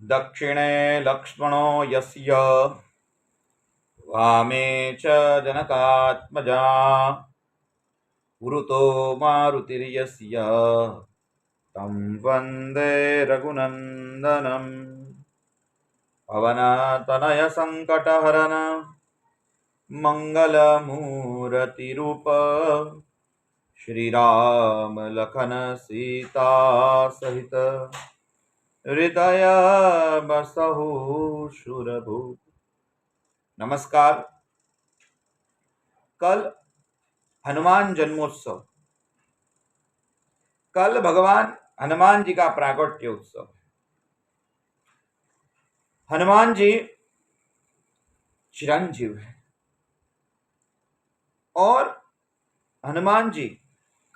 दक्षिणे लक्ष्मणो यस्य वामे च जनकात्मजा पुरुतो मारुतिर्यस्य तं वन्दे रघुनन्दनम् पवनतनय संकटहरन मंगलमूर्तिरूप श्रीराम लखन सीता सहित हृदय बसहु सुरभूप। नमस्कार। कल हनुमान जन्मोत्सव, कल भगवान हनुमान जी का प्राकट्य उत्सव। हनुमान जी चिरंजीव है और हनुमान जी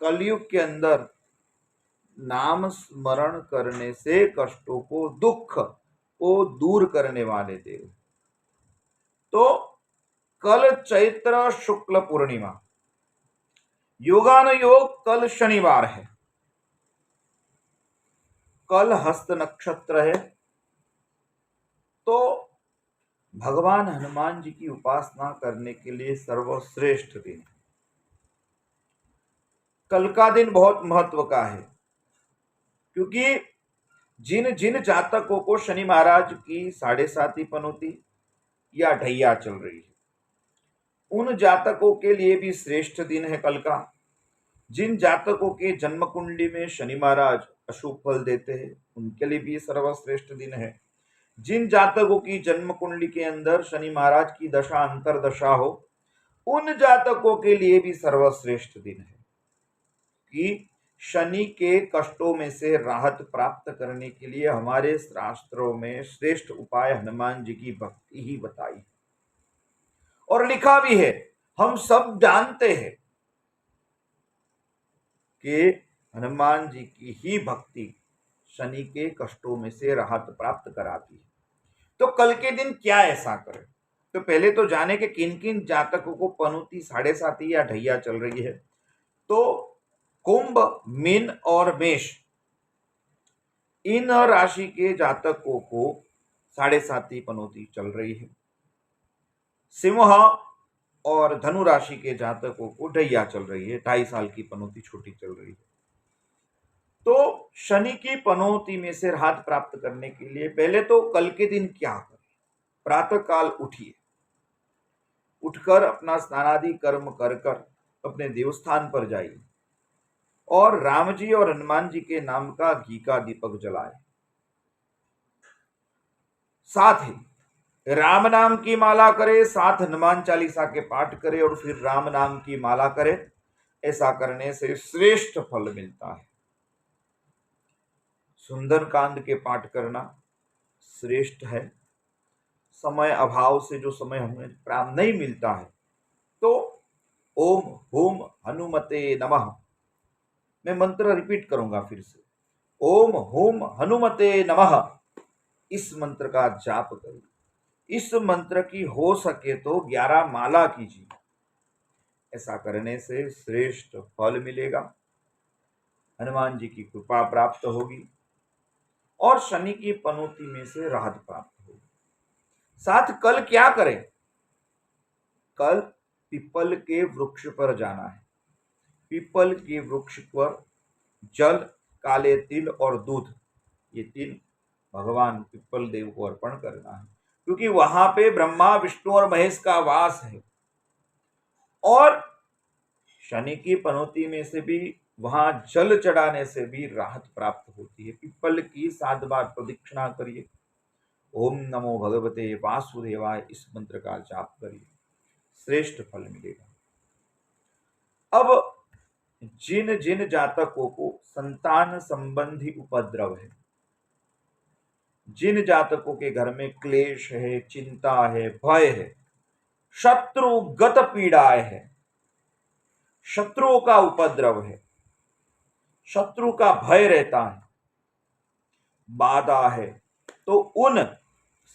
कलयुग के अंदर नाम स्मरण करने से कष्टों को, दुख को दूर करने वाले देव। तो कल चैत्र शुक्ल पूर्णिमा, योगानुयोग कल शनिवार है, कल हस्त नक्षत्र है। तो भगवान हनुमान जी की उपासना करने के लिए सर्वश्रेष्ठ दिन। कल का दिन बहुत महत्व का है, क्योंकि जिन जिन जातकों को शनि महाराज की 7.5 पनौती या ढैया चल रही है, उन जातकों के लिए भी श्रेष्ठ दिन है कल का। जिन जातकों के जन्म कुंडली में शनि महाराज अशुभ फल देते हैं, उनके लिए भी सर्वश्रेष्ठ दिन है। जिन जातकों की जन्म कुंडली के अंदर शनि महाराज की दशा अंतरदशा हो, उन जातकों के लिए भी सर्वश्रेष्ठ दिन है कि शनि के कष्टों में से राहत प्राप्त करने के लिए हमारे शास्त्रों में श्रेष्ठ उपाय हनुमान जी की भक्ति ही बताई और लिखा भी है। हम सब जानते हैं कि हनुमान जी की ही भक्ति शनि के कष्टों में से राहत प्राप्त कराती है। तो कल के दिन क्या ऐसा करें? तो पहले तो जाने के किन किन जातकों को पनौती 7.5 या ढैया चल रही है। तो कुंभ, मीन और मेष, इन राशि के जातकों को 7.5 पनौती चल रही है। सिंह और धनु राशि के जातकों को ढैया चल रही है, 2.5 साल की पनौती छोटी चल रही है। तो शनि की पनौती में से राहत प्राप्त करने के लिए पहले तो कल के दिन क्या करें? प्रातः काल उठिए, उठकर अपना स्नानादि कर्म कर अपने देवस्थान पर जाइए और राम जी और हनुमान जी के नाम का घी का दीपक जलाए। साथ ही राम नाम की माला करे, साथ हनुमान चालीसा के पाठ करे और फिर राम नाम की माला करे। ऐसा करने से श्रेष्ठ फल मिलता है। सुंदरकांड के पाठ करना श्रेष्ठ है। समय अभाव से जो समय हमें प्राप्त नहीं मिलता है, तो ओम हुम हनुमते नमः, मैं मंत्र रिपीट करूंगा फिर से, ओम हुम हनुमते नमः, इस मंत्र का जाप करिए। इस मंत्र की हो सके तो 11 माला कीजिए। ऐसा करने से श्रेष्ठ फल मिलेगा, हनुमान जी की कृपा प्राप्त होगी और शनि की पनौती में से राहत प्राप्त होगी। साथ कल क्या करें? कल पीपल के वृक्ष पर जाना है। पीपल के वृक्ष पर जल, काले तिल और दूध, ये 3 भगवान पीपल देव को अर्पण करना है, क्योंकि वहां पे ब्रह्मा, विष्णु और महेश का वास है। और शनि की पनौती में से भी वहां जल चढ़ाने से भी राहत प्राप्त होती है। पीपल की 7 बार प्रदक्षिणा करिए, ओम नमो भगवते वासुदेवाय, इस मंत्र का जाप करिए, श्रेष्ठ फल मिलेगा। अब जिन जिन जातकों को संतान संबंधी उपद्रव है, जिन जातकों के घर में क्लेश है, चिंता है, भय है, शत्रुगत पीड़ाएं है, शत्रुओं का उपद्रव है, शत्रु का भय रहता है, बाधा है, तो उन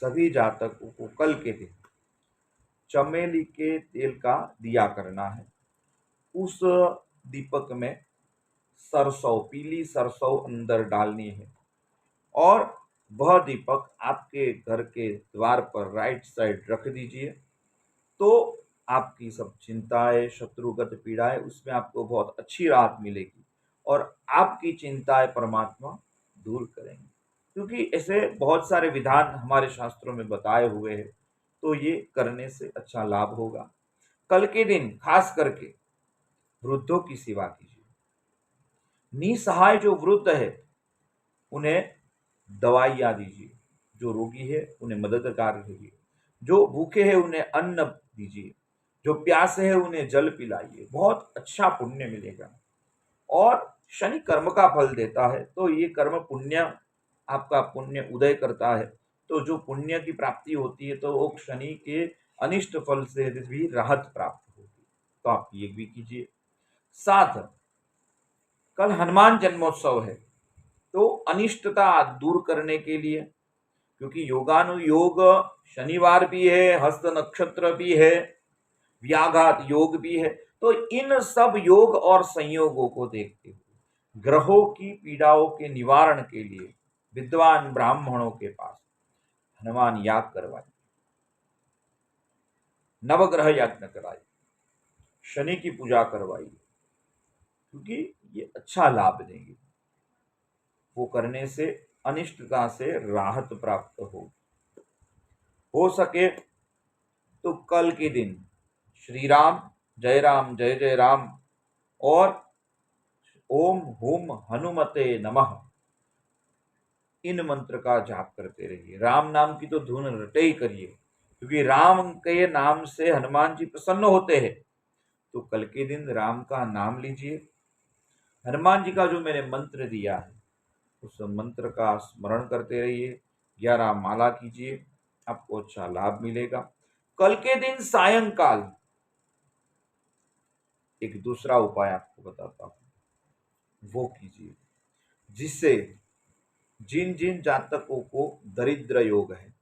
सभी जातकों को कल के दिन चमेली के तेल का दिया करना है। उस दीपक में सरसों, पीली सरसों अंदर डालनी है और वह दीपक आपके घर के द्वार पर राइट साइड रख दीजिए। तो आपकी सब चिंताएं, शत्रुगत पीड़ाएं, उसमें आपको बहुत अच्छी राहत मिलेगी और आपकी चिंताएं परमात्मा दूर करेंगे, क्योंकि ऐसे बहुत सारे विधान हमारे शास्त्रों में बताए हुए हैं। तो ये करने से अच्छा लाभ होगा। कल के दिन खास करके वृद्धों की सेवा कीजिए। निसहाय जो वृद्ध है उन्हें दवाइयाँ दीजिए, जो रोगी है उन्हें मददगार रहिए, जो भूखे हैं उन्हें अन्न दीजिए, जो प्यासे हैं उन्हें जल पिलाइए, बहुत अच्छा पुण्य मिलेगा। और शनि कर्म का फल देता है, तो ये कर्म पुण्य, आपका पुण्य उदय करता है, तो जो पुण्य की प्राप्ति होती है तो वो शनि के अनिष्ट फल से भी राहत प्राप्त होगी। तो आप ये भी कीजिए। साथ कल हनुमान जन्मोत्सव है, तो अनिष्टता दूर करने के लिए, क्योंकि योगानुयोग शनिवार भी है, हस्त नक्षत्र भी है, व्याघात योग भी है, तो इन सब योग और संयोगों को देखते हुए ग्रहों की पीड़ाओं के निवारण के लिए विद्वान ब्राह्मणों के पास हनुमान याग करवाइए, नवग्रह यज्ञ कराइए, शनि की पूजा करवाइए, क्योंकि ये अच्छा लाभ देंगे। वो करने से अनिष्टता से राहत प्राप्त हो सके तो कल के दिन श्री राम जय जय राम और ओम हुम हनुमते नमः, इन मंत्र का जाप करते रहिए। राम नाम की तो धुन रटे ही करिए, क्योंकि राम के नाम से हनुमान जी प्रसन्न होते हैं। तो कल के दिन राम का नाम लीजिए। हनुमान जी का जो मैंने मंत्र दिया है उस मंत्र का स्मरण करते रहिए, 11 माला कीजिए, आपको अच्छा लाभ मिलेगा। कल के दिन सायंकाल एक दूसरा उपाय आपको बताता हूं, वो कीजिए, जिससे जिन जिन जातकों को दरिद्र योग है,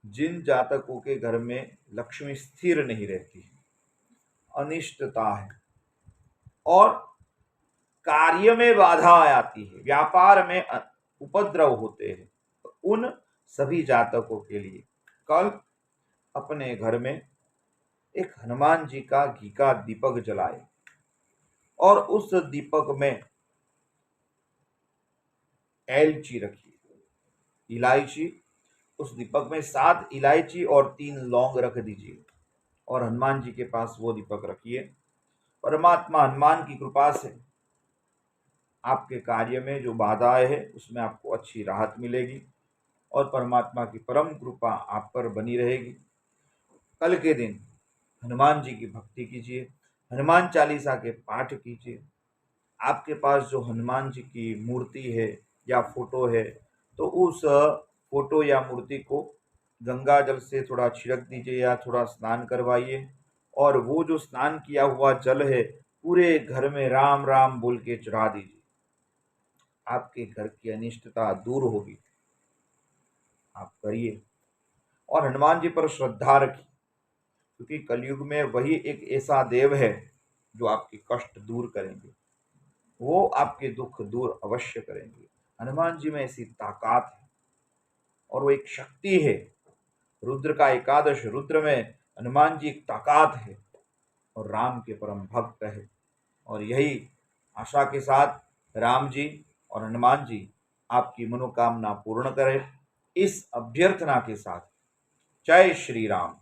जिन जातकों के घर में लक्ष्मी स्थिर नहीं रहती है, अनिष्टता है और कार्य में बाधा आती है, व्यापार में उपद्रव होते हैं, तो उन सभी जातकों के लिए कल अपने घर में एक हनुमान जी का घी का दीपक जलाए और उस दीपक में एलची रखिए, इलायची, उस दीपक में 7 इलायची और 3 लौंग रख दीजिए और हनुमान जी के पास वो दीपक रखिए। परमात्मा हनुमान की कृपा से आपके कार्य में जो बाधाएं है उसमें आपको अच्छी राहत मिलेगी और परमात्मा की परम कृपा आप पर बनी रहेगी। कल के दिन हनुमान जी की भक्ति कीजिए, हनुमान चालीसा के पाठ कीजिए। आपके पास जो हनुमान जी की मूर्ति है या फोटो है, तो उस फोटो या मूर्ति को गंगा जल से थोड़ा छिड़क दीजिए या थोड़ा स्नान करवाइए और वो जो स्नान किया हुआ जल है पूरे घर में राम राम बोल के चढ़ा दीजिए। आपके घर की अनिष्टता दूर होगी। आप करिए और हनुमान जी पर श्रद्धा रखिए, क्योंकि कलयुग में वही एक ऐसा देव है जो आपके कष्ट दूर करेंगे, वो आपके दुख दूर अवश्य करेंगे। हनुमान जी में ऐसी ताकत है और वो एक शक्ति है। रुद्र का एकादश रुद्र में हनुमान जी एक ताकत है और राम के परम भक्त है। और यही आशा के साथ राम जी और हनुमान जी आपकी मनोकामना पूर्ण करें, इस अभ्यर्थना के साथ। जय श्री राम।